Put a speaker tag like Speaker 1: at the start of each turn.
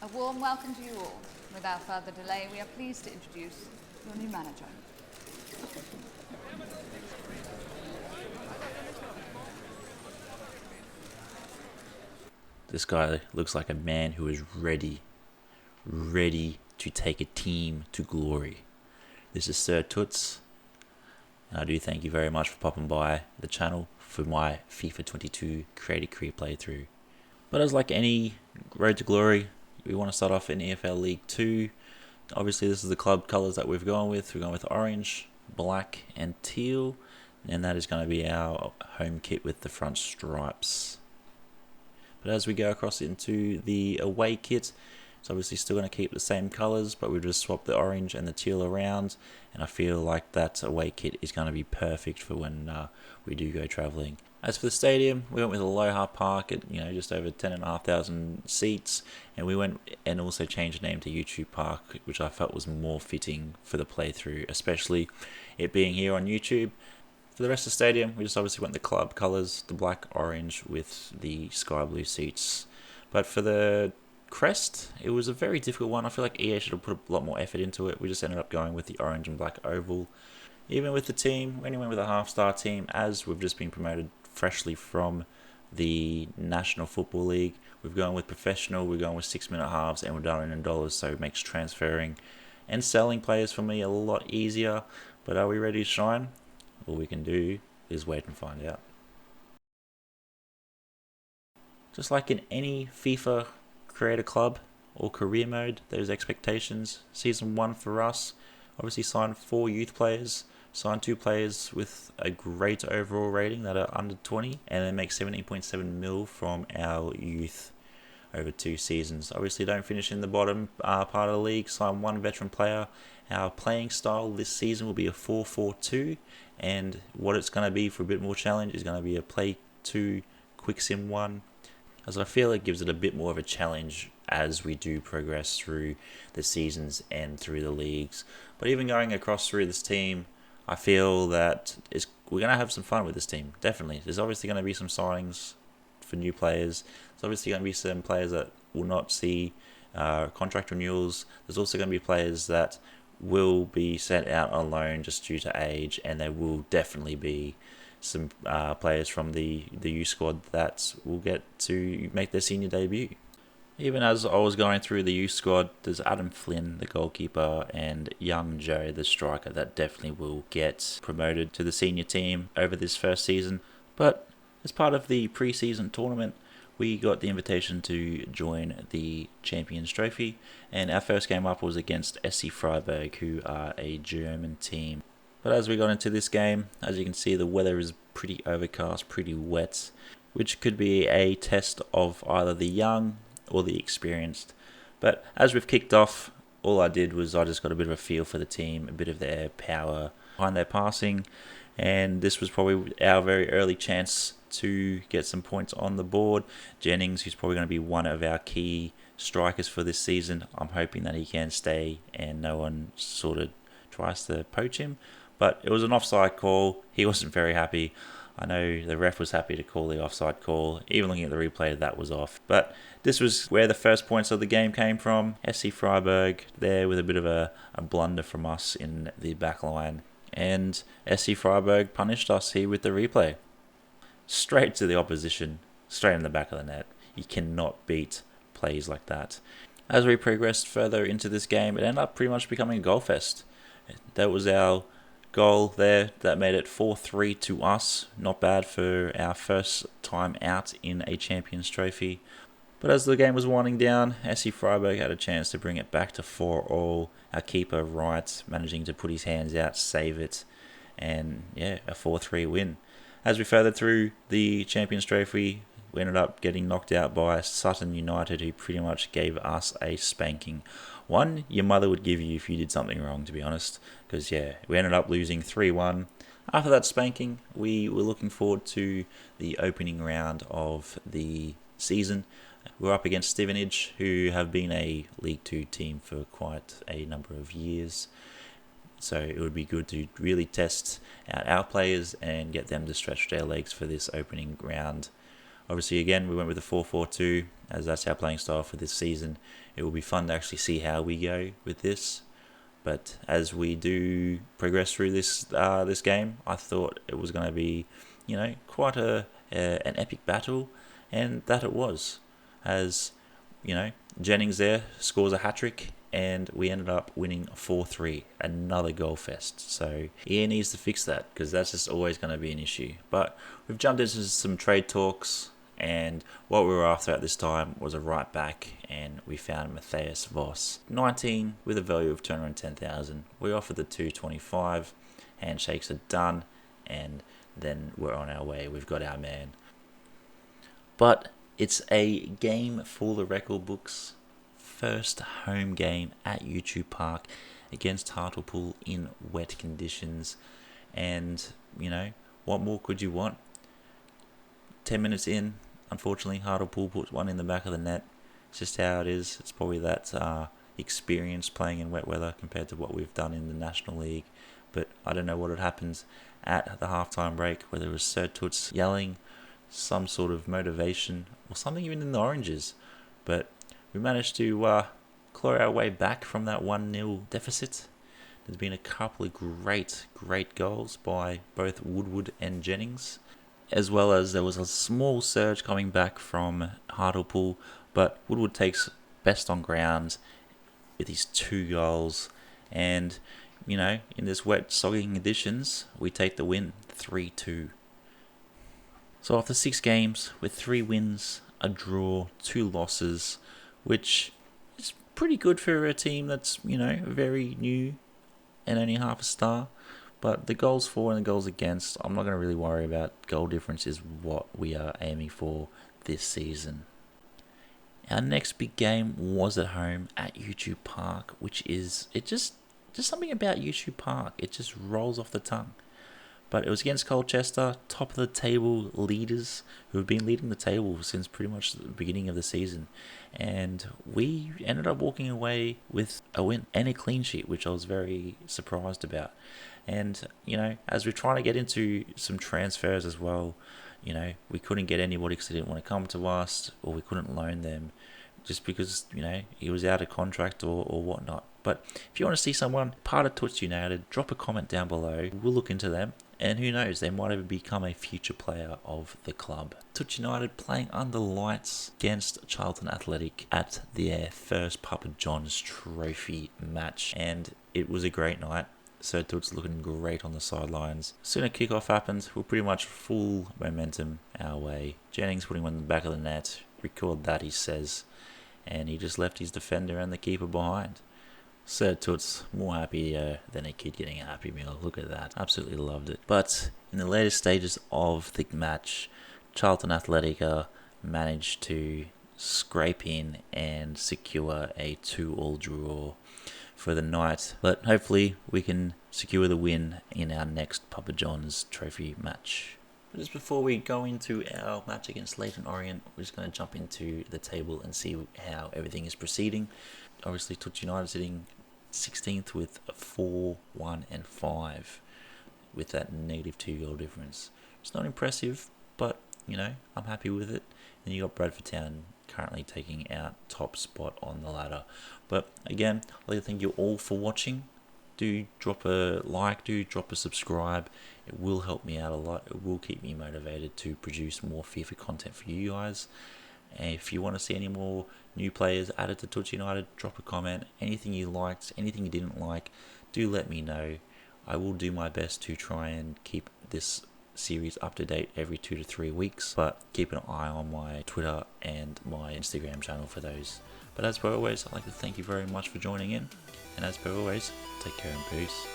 Speaker 1: A warm welcome to you all. Without further delay, we are pleased to introduce your new manager.
Speaker 2: This guy looks like a man who is ready to take a team to glory. This is Sir Toots, and I do thank you very much for popping by the channel for my FIFA 22 creative career playthrough. But as like any road to glory, we want to start off in EFL League 2. Obviously this is the club colours that we've gone with. We're going with orange, black and teal, and that is going to be our home kit with the front stripes. But as we go across into the away kit, it's obviously still going to keep the same colours, but we've just swapped the orange and the teal around, and I feel like that away kit is going to be perfect for when we do go travelling. As for the stadium, we went with Aloha Park at just over 10,500 seats, and we went and also changed the name to YouTube Park, which I felt was more fitting for the playthrough, especially it being here on YouTube. For the rest of the stadium, we just obviously went the club colours, the black orange with the sky blue seats. But for the crest, it was a very difficult one. I feel like EA should have put a lot more effort into it. We just ended up going with the orange and black oval. Even with the team, we only went with a half-star team, as we've just been promoted freshly from the National Football League. We've gone with professional, we're going with 6-minute halves, and we're done in dollars, so it makes transferring and selling players for me a lot easier. But are we ready to shine? All we can do is wait and find out. Just like in any FIFA creator club or career mode, there's expectations. Season 1 for us, obviously signed 4 youth players, signed 2 players with a great overall rating that are under 20, and then make 17.7 mil from our youth over 2 seasons. Obviously don't finish in the bottom part of the league, sign 1 veteran player. Our playing style this season will be a 4-4-2, and what it's going to be for a bit more challenge is going to be a play 2 quick sim 1, as I feel it gives it a bit more of a challenge as we do progress through the seasons and through the leagues. But even going across through this team, I feel that we're going to have some fun with this team, definitely. There's obviously going to be some signings for new players. There's obviously going to be some players that will not see contract renewals. There's also going to be players that will be sent out on loan just due to age, and there will definitely be some players from the youth squad that will get to make their senior debut. Even as I was going through the youth squad, there's Adam Flynn, the goalkeeper, and young Joe, the striker, that definitely will get promoted to the senior team over this first season. But as part of the pre-season tournament, we got the invitation to join the Champions Trophy, and our first game up was against SC Freiburg, who are a German team. But as we got into this game, as you can see, the weather is pretty overcast, pretty wet, which could be a test of either the young or the experienced. But as we've kicked off, all I did was I just got a bit of a feel for the team, a bit of their power behind their passing, and this was probably our very early chance to get some points on the board. Jennings, who's probably going to be one of our key strikers for this season, I'm hoping that he can stay and no one sort of tries to poach him. But it was an offside call. He wasn't very happy. I know the ref was happy to call the offside call. Even looking at the replay, that was off. But this was where the first points of the game came from. SC Freiburg there with a bit of a blunder from us in the back line. And SC Freiburg punished us here with the replay. Straight to the opposition, straight in the back of the net. You cannot beat plays like that. As we progressed further into this game, it ended up pretty much becoming a goal fest. That was our goal there. That made it 4-3 to us. Not bad for our first time out in a Champions Trophy. But as the game was winding down, SC Freiburg had a chance to bring it back to 4-4. Our keeper, Wright, managing to put his hands out, save it, and yeah, a 4-3 win. As we furthered through the Champions Trophy, we ended up getting knocked out by Sutton United, who pretty much gave us a spanking. One your mother would give you if you did something wrong, to be honest. Because, yeah, we ended up losing 3-1. After that spanking, we were looking forward to the opening round of the season. We're up against Stevenage, who have been a League 2 team for quite a number of years. So it would be good to really test out our players and get them to stretch their legs for this opening round. Obviously, again, we went with a 4-4-2, as that's our playing style for this season. It will be fun to actually see how we go with this. But as we do progress through this game, I thought it was going to be, quite an epic battle, and that it was. As Jennings there scores a hat-trick, and we ended up winning 4-3, another goal fest. So he needs to fix that, because that's just always going to be an issue. But we've jumped into some trade talks, and what we were after at this time was a right back, and we found Matthias Voss, 19 with a value of 210,000. We offered the 225, handshakes are done, and then we're on our way. We've got our man. But it's a game for the record books. First home game at YouTube Park against Hartlepool in wet conditions. And, what more could you want? 10 minutes in, unfortunately, Hartlepool puts one in the back of the net. It's just how it is. It's probably that experience playing in wet weather compared to what we've done in the National League. But I don't know what had happened at the halftime break, whether it was Sir Toots yelling, some sort of motivation, or something even in the oranges. But we managed to claw our way back from that 1-0 deficit. There's been a couple of great goals by both Woodward and Jennings, as well as there was a small surge coming back from Hartlepool, but Woodward takes best on ground with his 2 goals, and in this wet, soggy conditions, we take the win, 3-2. So after 6 games, with 3 wins, a draw, 2 losses, which is pretty good for a team that's, very new and only half a star. But the goals for and the goals against, I'm not going to really worry about. Goal difference is what we are aiming for this season. Our next big game was at home at YouTube Park, which is, just something about YouTube Park. It just rolls off the tongue. But it was against Colchester, top of the table leaders, who have been leading the table since pretty much the beginning of the season. And we ended up walking away with a win and a clean sheet, which I was very surprised about. And, as we're trying to get into some transfers as well, we couldn't get anybody because they didn't want to come to us, or we couldn't loan them just because, he was out of contract or whatnot. But if you want to see someone part of Toots United, drop a comment down below. We'll look into them. And who knows, they might even become a future player of the club. Toots United playing under lights against Charlton Athletic at their first Papa John's trophy match. And it was a great night. Sir Toots looking great on the sidelines. Soon a kickoff happened. We're pretty much full momentum our way. Jennings putting one in the back of the net. Record that, he says. And he just left his defender and the keeper behind. Sir Toots, more happy than a kid getting a Happy Meal. Look at that. Absolutely loved it. But in the later stages of the match, Charlton Athletic managed to scrape in and secure a 2-2 draw for the night. But hopefully we can secure the win in our next Papa John's trophy match. But just before we go into our match against Leyton Orient, we're just going to jump into the table and see how everything is proceeding. Obviously, Toots United sitting 16th with 4, 1 and 5 with that negative 2 goal difference. It's not impressive, but, I'm happy with it. And you got Bradford Town currently taking out top spot on the ladder. But again, I'd like to thank you all for watching. Do drop a like, do drop a subscribe. It will help me out a lot. It will keep me motivated to produce more FIFA content for you guys. And if you want to see any more new players added to Toots United, drop a comment. Anything you liked, anything you didn't like, do let me know. I will do my best to try and keep this series up to date every 2 to 3 weeks, but keep an eye on my Twitter and my Instagram channel for those. But as per always, I'd like to thank you very much for joining in, and as per always, take care and peace.